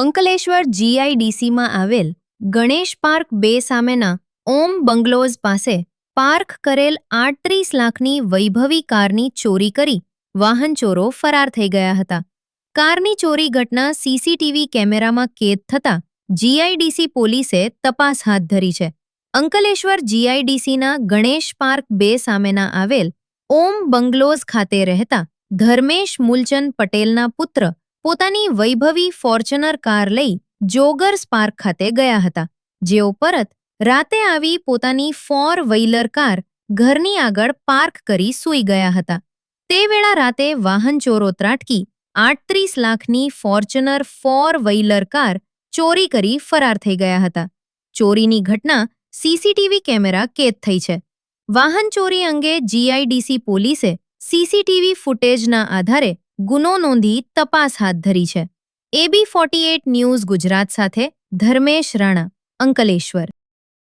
અંકલેશ્વર જીઆઈડીસીમાં આવેલ ગણેશ પાર્ક 2 સામેના ઓમ બંગલોઝ પાસે પાર્ક કરેલ 38 લાખની વૈભવી કારની ચોરી કરી વાહનચોરો ફરાર થઈ ગયા હતા. કારની ચોરી ઘટના સીસીટીવી કેમેરામાં કેદ થતાં જીઆઈડીસી પોલીસે તપાસ હાથ ધરી છે. અંકલેશ્વર જીઆઈડીસીના ગણેશ પાર્ક 2 સામેના આવેલ ઓમ બંગલોઝ ખાતે રહેતા ધર્મેશ મૂલચંદ પટેલના પુત્ર પોતાની વૈભવી ફોર્ચ્યુનર કાર લઈ જોગર્સ પાર્ક ખાતે ગયા હતા, જેઓ પરત રાતે આવી પોતાની 4 વ્હીલર કાર ઘરની આગળ પાર્ક કરી સૂઈ ગયા હતા. તે વેળા રાતે વાહનચોરો ત્રાટકી 38 લાખની ફોર્ચ્યુનર 4 વ્હીલર કાર ચોરી કરી ફરાર થઈ ગયા હતા. ચોરીની ઘટના સીસીટીવી કેમેરા કેદ થઈ છે. વાહન ચોરી અંગે જીઆઈડીસી પોલીસે સીસીટીવી ફૂટેજના આધારે ગુનો નોંધી તપાસ હાથ ધરી છે. AB48 ન્યૂઝ ગુજરાત સાથે ધર્મેશ રાણા, અંકલેશ્વર.